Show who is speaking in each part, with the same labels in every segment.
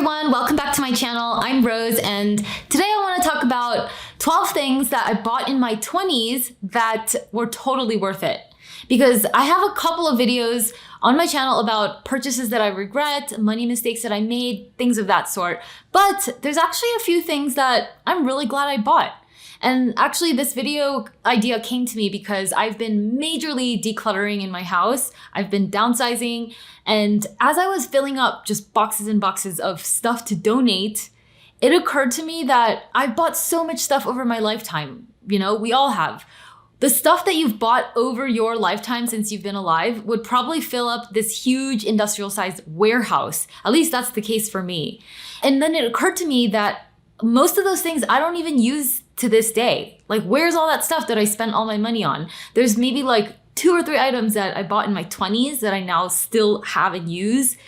Speaker 1: everyone, welcome back to my channel. I'm Rose, and today I want to talk about 12 things that I bought in my 20s that were totally worth it. Because I have a couple of videos on my channel about purchases that I regret, money mistakes that I made, things of that sort. But there's actually a few things that I'm really glad I bought. And actually this video idea came to me because I've been majorly decluttering in my house. I've been downsizing. And as I was filling up just boxes and boxes of stuff to donate, it occurred to me that I've bought so much stuff over my lifetime. You know, we all have. The stuff that you've bought over your lifetime since you've been alive would probably fill up this huge industrial-sized warehouse. At least that's the case for me. And then it occurred to me that most of those things I don't even use to this day. Like, where's all that stuff that I spent all my money on? There's maybe like 2 or 3 items that I bought in my 20s that I now still have and use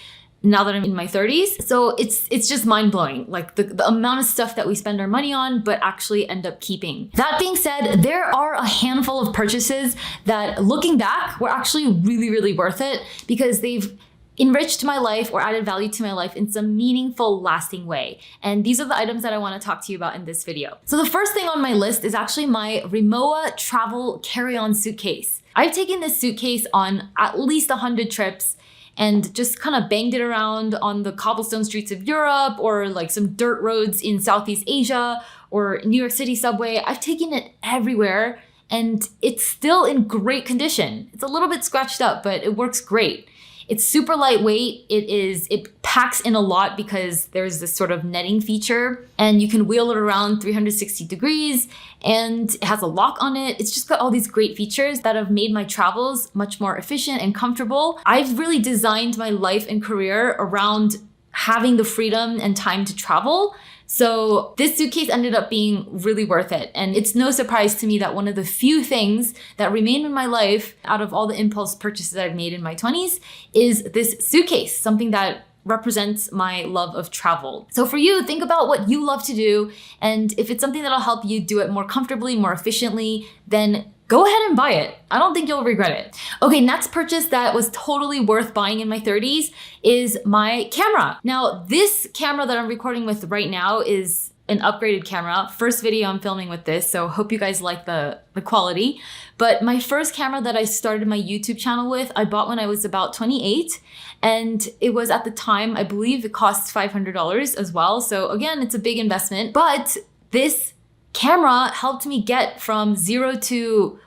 Speaker 1: now that I'm in my 30s. So it's just mind-blowing, like the amount of stuff that we spend our money on but actually end up keeping. That being said, there are a handful of purchases that, looking back, were actually really, really worth it because they've enriched my life or added value to my life in some meaningful, lasting way. And these are the items that I want to talk to you about in this video. So the first thing on my list is actually my Rimowa travel carry-on suitcase. I've taken this suitcase on at least 100 trips and just kind of banged it around on the cobblestone streets of Europe or like some dirt roads in Southeast Asia or New York City subway. I've taken it everywhere and it's still in great condition. It's a little bit scratched up, but it works great. It's super lightweight. It packs in a lot because there's this sort of netting feature and you can wheel it around 360 degrees and it has a lock on it. It's just got all these great features that have made my travels much more efficient and comfortable. I've really designed my life and career around having the freedom and time to travel. So this suitcase ended up being really worth it. And it's no surprise to me that one of the few things that remain in my life out of all the impulse purchases I've made in my 20s is this suitcase, something that represents my love of travel. So for you, think about what you love to do. And if it's something that'll help you do it more comfortably, more efficiently, then go ahead and buy it. I don't think you'll regret it. Okay, next purchase that was totally worth buying in my 30s is my camera. Now, this camera that I'm recording with right now is an upgraded camera. First video I'm filming with this, so hope you guys like the quality. But my first camera that I started my YouTube channel with, I bought when I was about 28. And it was at the time, I believe it cost $500 as well. So again, it's a big investment, but this camera helped me get from 0 to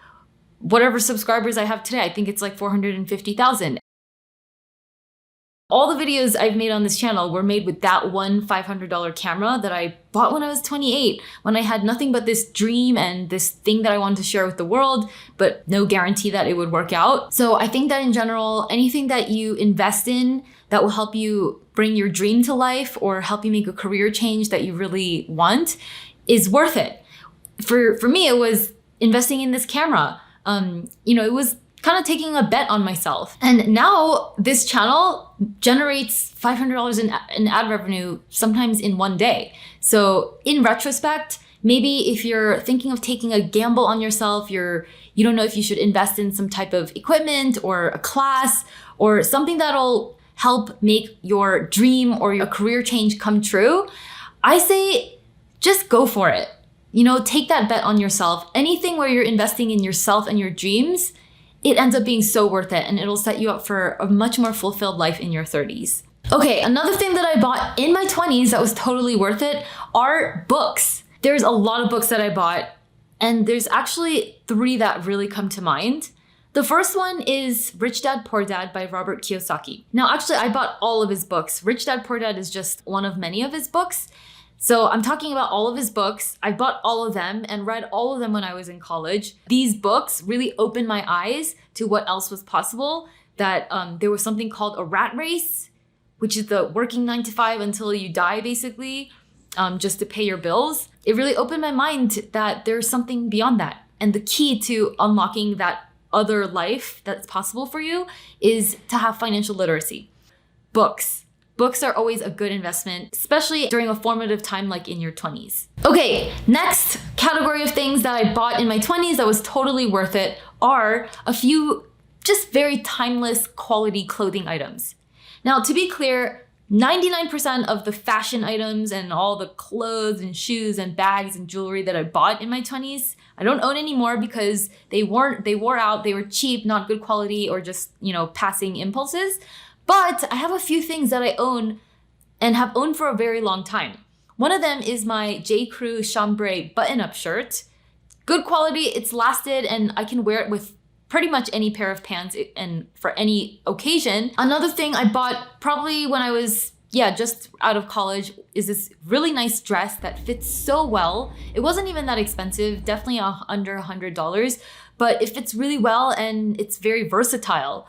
Speaker 1: whatever subscribers I have today. I think it's like 450,000. All the videos I've made on this channel were made with that one $500 camera that I bought when I was 28, when I had nothing but this dream and this thing that I wanted to share with the world, but no guarantee that it would work out. So I think that in general, anything that you invest in that will help you bring your dream to life or help you make a career change that you really want is worth it. For me, it was investing in this camera. It was kind of taking a bet on myself. And now this channel generates $500 in ad revenue sometimes in one day. So in retrospect, maybe if you're thinking of taking a gamble on yourself, you don't know if you should invest in some type of equipment or a class or something that'll help make your dream or your career change come true, I say just go for it. Take that bet on yourself. Anything where you're investing in yourself and your dreams, it ends up being so worth it and it'll set you up for a much more fulfilled life in your 30s. Okay, another thing that I bought in my 20s that was totally worth it are books. There's a lot of books that I bought and there's actually 3 that really come to mind. The first one is Rich Dad, Poor Dad by Robert Kiyosaki. Now, actually, I bought all of his books. Rich Dad, Poor Dad is just one of many of his books. So I'm talking about all of his books. I bought all of them and read all of them when I was in college. These books really opened my eyes to what else was possible, that there was something called a rat race, which is the working 9 to 5 until you die, basically, just to pay your bills. It really opened my mind that there's something beyond that. And the key to unlocking that other life that's possible for you is to have financial literacy. Books. Books are always a good investment, especially during a formative time like in your 20s. Okay, next category of things that I bought in my 20s that was totally worth it are a few just very timeless quality clothing items. Now, to be clear, 99% of the fashion items and all the clothes and shoes and bags and jewelry that I bought in my 20s, I don't own anymore because they wore out, they were cheap, not good quality, or just, passing impulses. But I have a few things that I own and have owned for a very long time. One of them is my J. Crew chambray button-up shirt. Good quality, it's lasted, and I can wear it with pretty much any pair of pants and for any occasion. Another thing I bought probably when I was just out of college is this really nice dress that fits so well. It wasn't even that expensive, definitely under $100, but it fits really well and it's very versatile.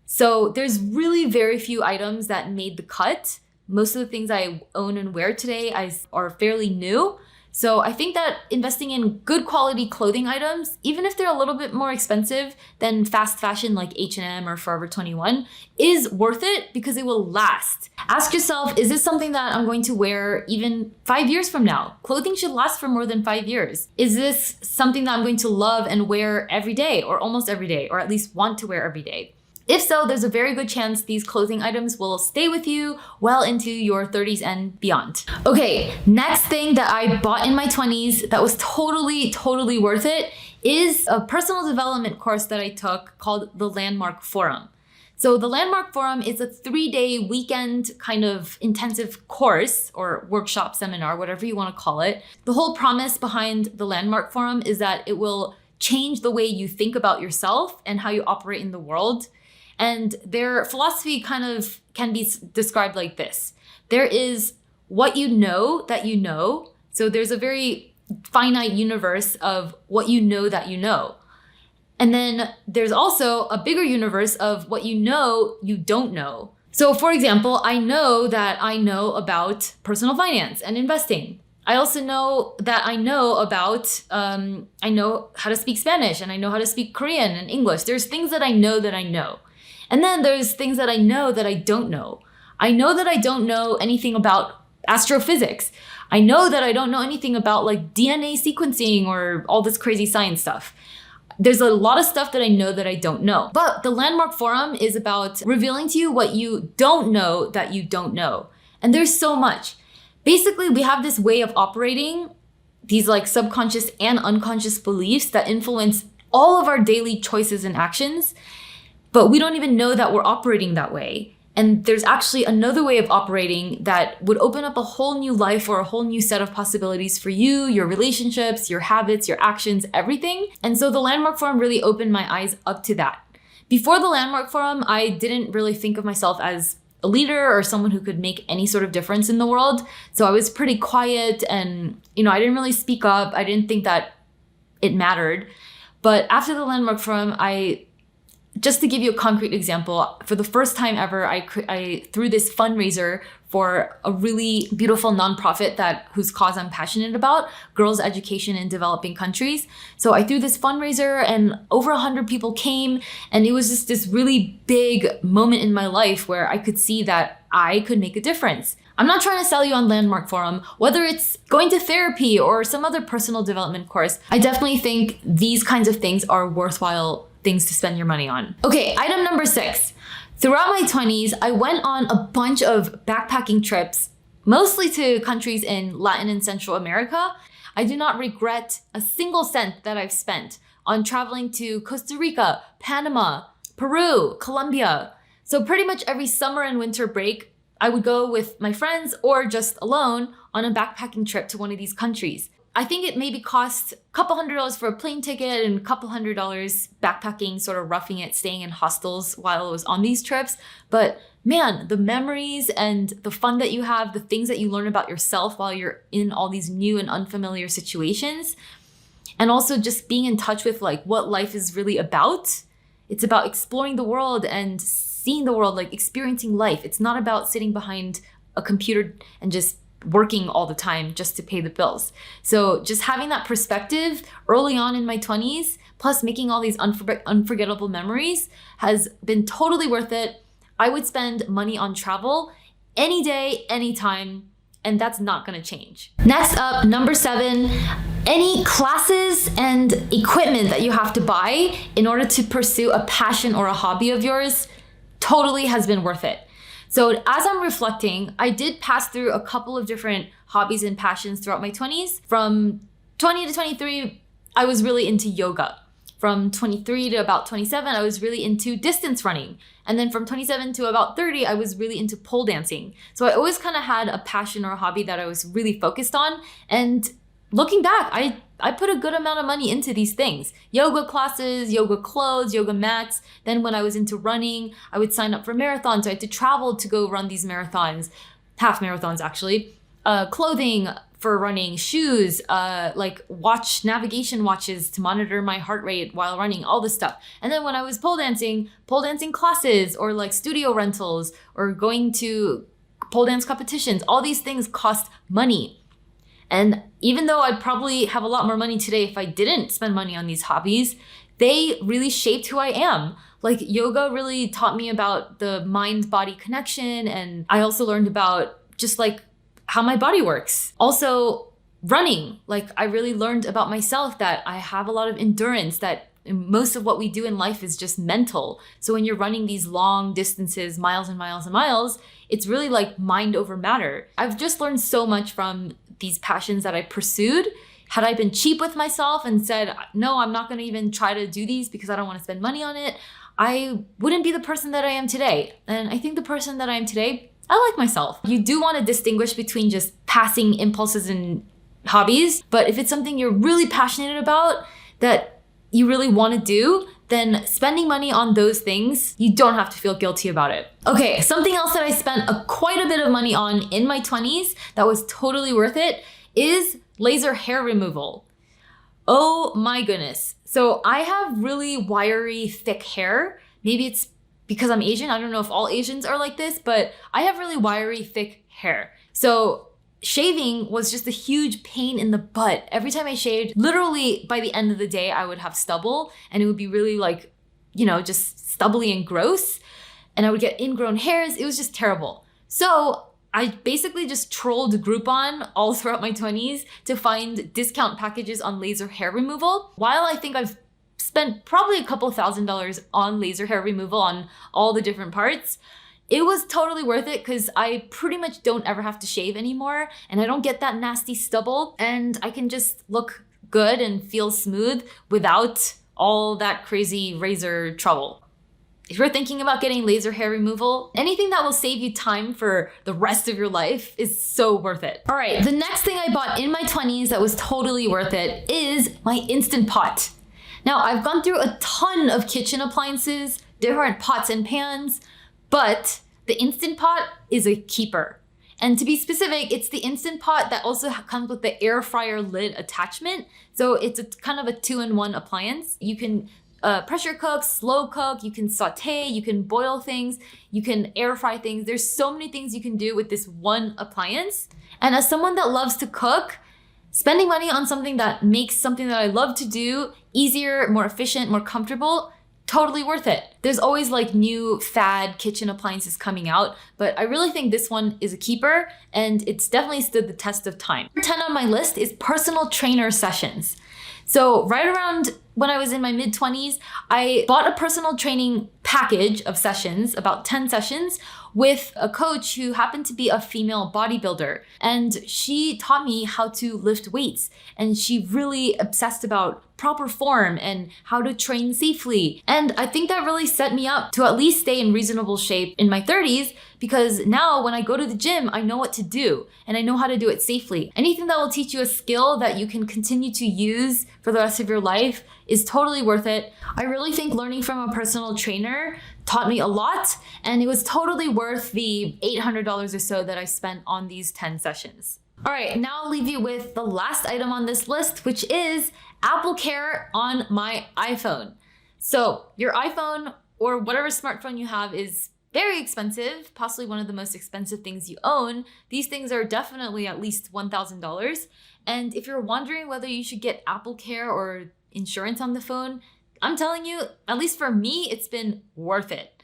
Speaker 1: So there's really very few items that made the cut. Most of the things I own and wear today are fairly new. So I think that investing in good quality clothing items, even if they're a little bit more expensive than fast fashion like H&M or Forever 21, is worth it because it will last. Ask yourself, is this something that I'm going to wear even 5 years from now? Clothing should last for more than 5 years. Is this something that I'm going to love and wear every day or almost every day, or at least want to wear every day? If so, there's a very good chance these clothing items will stay with you well into your 30s and beyond. Okay, next thing that I bought in my 20s that was totally worth it is a personal development course that I took called the Landmark Forum. So the Landmark Forum is a 3-day weekend kind of intensive course or workshop, seminar, whatever you want to call it. The whole promise behind the Landmark Forum is that it will change the way you think about yourself and how you operate in the world. And their philosophy kind of can be described like this. There is what you know that you know. So there's a very finite universe of what you know that you know. And then there's also a bigger universe of what you don't know. So for example, I know that I know about personal finance and investing. I also know that I know about, I know how to speak Spanish and I know how to speak Korean and English. There's things that I know that I know. And then there's things that I know that I don't know. I know that I don't know anything about astrophysics. I know that I don't know anything about like DNA sequencing or all this crazy science stuff. There's a lot of stuff that I know that I don't know. But the Landmark Forum is about revealing to you what you don't know that you don't know. And there's so much. Basically, we have this way of operating, these like subconscious and unconscious beliefs that influence all of our daily choices and actions. But we don't even know that we're operating that way. And there's actually another way of operating that would open up a whole new life or a whole new set of possibilities for you, your relationships, your habits, your actions, everything. And so the Landmark Forum really opened my eyes up to that. Before the Landmark Forum, I didn't really think of myself as a leader or someone who could make any sort of difference in the world. So I was pretty quiet and, I didn't really speak up. I didn't think that it mattered. But after the Landmark Forum, just to give you a concrete example, for the first time ever, I threw this fundraiser for a really beautiful nonprofit whose cause I'm passionate about, girls' education in developing countries. So I threw this fundraiser and over 100 people came, and it was just this really big moment in my life where I could see that I could make a difference. I'm not trying to sell you on Landmark Forum, whether it's going to therapy or some other personal development course. I definitely think these kinds of things are worthwhile things to spend your money on. Okay, item number 6. Throughout my 20s, I went on a bunch of backpacking trips, mostly to countries in Latin and Central America. I do not regret a single cent that I've spent on traveling to Costa Rica, Panama, Peru, Colombia. So pretty much every summer and winter break, I would go with my friends or just alone on a backpacking trip to one of these countries. I think it maybe cost a couple $100 for a plane ticket and a couple $100 backpacking, sort of roughing it, staying in hostels while I was on these trips. But man, the memories and the fun that you have, the things that you learn about yourself while you're in all these new and unfamiliar situations, and also just being in touch with like what life is really about. It's about exploring the world and seeing the world, like experiencing life. It's not about sitting behind a computer and just working all the time just to pay the bills. So just having that perspective early on in my 20s, plus making all these unforgettable memories, has been totally worth it. I would spend money on travel any day, anytime, and that's not gonna change. Next up, number 7, any classes and equipment that you have to buy in order to pursue a passion or a hobby of yours totally has been worth it. So as I'm reflecting, I did pass through a couple of different hobbies and passions throughout my 20s. From 20 to 23, I was really into yoga. From 23 to about 27, I was really into distance running. And then from 27 to about 30, I was really into pole dancing. So I always kind of had a passion or a hobby that I was really focused on. And looking back, I put a good amount of money into these things. Yoga classes, yoga clothes, yoga mats. Then when I was into running, I would sign up for marathons. So I had to travel to go run these marathons, half marathons actually. Clothing for running, shoes, like navigation watches to monitor my heart rate while running, all this stuff. And then when I was pole dancing classes or like studio rentals or going to pole dance competitions, all these things cost money. And even though I'd probably have a lot more money today if I didn't spend money on these hobbies, they really shaped who I am. Like yoga really taught me about the mind-body connection. And I also learned about just like how my body works. Also running, like I really learned about myself that I have a lot of endurance, that most of what we do in life is just mental. So when you're running these long distances, miles and miles and miles, it's really like mind over matter. I've just learned so much from these passions that I pursued. Had I been cheap with myself and said, no, I'm not going to even try to do these because I don't want to spend money on it, I wouldn't be the person that I am today. And I think the person that I am today, I like myself. You do want to distinguish between just passing impulses and hobbies, but if it's something you're really passionate about that you really want to do, then spending money on those things, you don't have to feel guilty about it. Okay, something else that I spent quite a bit of money on in my 20s that was totally worth it is laser hair removal. Oh my goodness. So I have really wiry, thick hair. Maybe it's because I'm Asian. I don't know if all Asians are like this, but I have really wiry, thick hair. So shaving was just a huge pain in the butt. Every time I shaved, literally by the end of the day, I would have stubble and it would be really like, just stubbly and gross. And I would get ingrown hairs. It was just terrible. So I basically just trolled Groupon all throughout my 20s to find discount packages on laser hair removal. While I think I've spent probably a couple $1,000s on laser hair removal on all the different parts, it was totally worth it because I pretty much don't ever have to shave anymore and I don't get that nasty stubble and I can just look good and feel smooth without all that crazy razor trouble. If you're thinking about getting laser hair removal, anything that will save you time for the rest of your life is so worth it. All right, the next thing I bought in my 20s that was totally worth it is my Instant Pot. Now, I've gone through a ton of kitchen appliances, different pots and pans, but the Instant Pot is a keeper. And to be specific, it's the Instant Pot that also comes with the air fryer lid attachment. So it's a kind of a 2-in-1 appliance. You can pressure cook, slow cook, you can saute, you can boil things, you can air fry things. There's so many things you can do with this one appliance. And as someone that loves to cook, spending money on something that makes something that I love to do easier, more efficient, more comfortable, totally worth it. There's always like new fad kitchen appliances coming out, but I really think this one is a keeper and it's definitely stood the test of time. Number 10 on my list is personal trainer sessions. So right around when I was in my mid-20s, I bought a personal training package of sessions, about 10 sessions, with a coach who happened to be a female bodybuilder. And she taught me how to lift weights. And she really obsessed about proper form and how to train safely. And I think that really set me up to at least stay in reasonable shape in my 30s, because now when I go to the gym, I know what to do and I know how to do it safely. Anything that will teach you a skill that you can continue to use for the rest of your life is totally worth it. I really think learning from a personal trainer taught me a lot, and it was totally worth the $800 or so that I spent on these 10 sessions. All right, now I'll leave you with the last item on this list, which is Apple Care on my iPhone. So your iPhone or whatever smartphone you have is very expensive, possibly one of the most expensive things you own. These things are definitely at least $1,000. And if you're wondering whether you should get Apple Care or insurance on the phone, I'm telling you, at least for me, it's been worth it.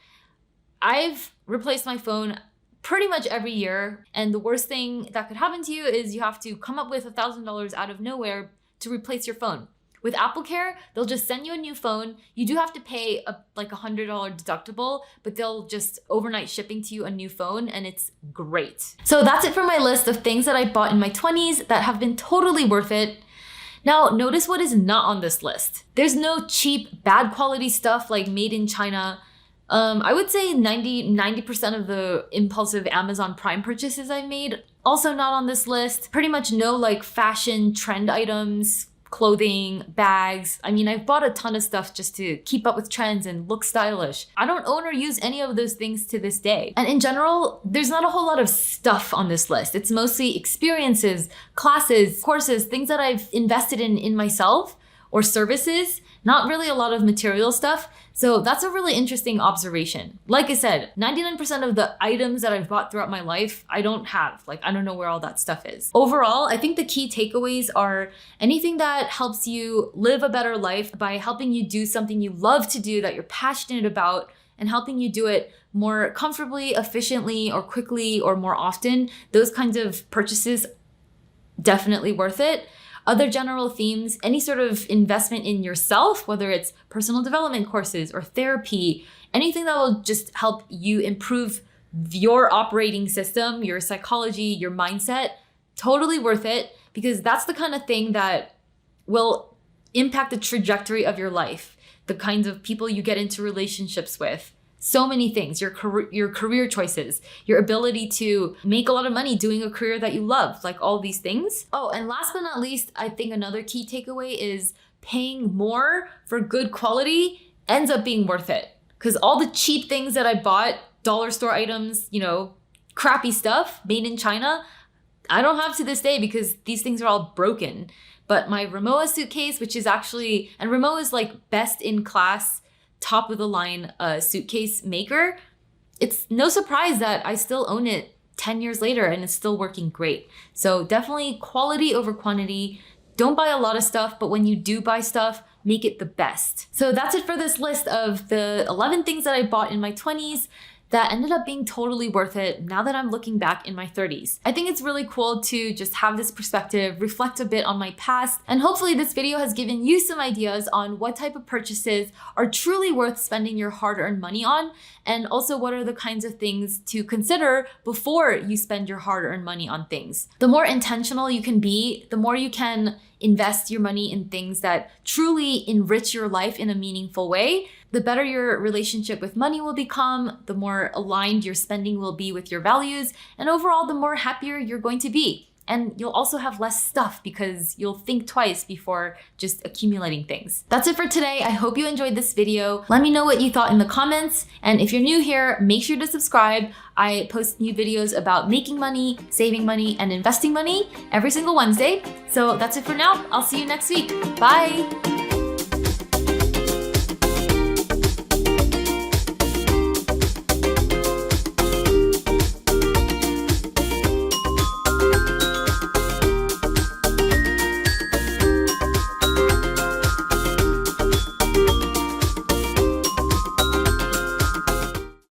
Speaker 1: I've replaced my phone pretty much every year, and the worst thing that could happen to you is you have to come up with $1,000 out of nowhere to replace your phone. With AppleCare, they'll just send you a new phone. You do have to pay like $100 deductible, but they'll just overnight shipping to you a new phone, and it's great. So that's it for my list of things that I bought in my 20s that have been totally worth it. Now, notice what is not on this list. There's no cheap, bad quality stuff like made in China. I would say 90% of the impulsive Amazon Prime purchases I've made, also not on this list. Pretty much no like fashion trend items, clothing, bags. I mean, I've bought a ton of stuff just to keep up with trends and look stylish. I don't own or use any of those things to this day. And in general, there's not a whole lot of stuff on this list. It's mostly experiences, classes, courses, things that I've invested in myself or services, not really a lot of material stuff. So that's a really interesting observation. Like I said, 99% of the items that I've bought throughout my life, I don't have. Like, I don't know where all that stuff is. Overall, I think the key takeaways are anything that helps you live a better life by helping you do something you love to do that you're passionate about and helping you do it more comfortably, efficiently, or quickly, or more often. Those kinds of purchases, definitely worth it. Other general themes, any sort of investment in yourself, whether it's personal development courses or therapy, anything that will just help you improve your operating system, your psychology, your mindset, totally worth it, because that's the kind of thing that will impact the trajectory of your life, the kinds of people you get into relationships with. So many things, your career choices, your ability to make a lot of money doing a career that you love, like all these things. Oh, and last but not least, I think another key takeaway is paying more for good quality ends up being worth it. Because all the cheap things that I bought, dollar store items, crappy stuff made in China, I don't have to this day because these things are all broken. But my Rimowa suitcase, which is actually, and Rimowa is like best in class, top of the line suitcase maker, it's no surprise that I still own it 10 years later and it's still working great. So definitely quality over quantity. Don't buy a lot of stuff, but when you do buy stuff, make it the best. So that's it for this list of the 11 things that I bought in my 20s that ended up being totally worth it now that I'm looking back in my 30s. I think it's really cool to just have this perspective, reflect a bit on my past, and hopefully this video has given you some ideas on what type of purchases are truly worth spending your hard-earned money on, and also what are the kinds of things to consider before you spend your hard-earned money on things. The more intentional you can be, the more you can invest your money in things that truly enrich your life in a meaningful way, the better your relationship with money will become, the more aligned your spending will be with your values, and overall, the more happier you're going to be. And you'll also have less stuff because you'll think twice before just accumulating things. That's it for today. I hope you enjoyed this video. Let me know what you thought in the comments. And if you're new here, make sure to subscribe. I post new videos about making money, saving money, and investing money every single Wednesday. So that's it for now. I'll see you next week. Bye.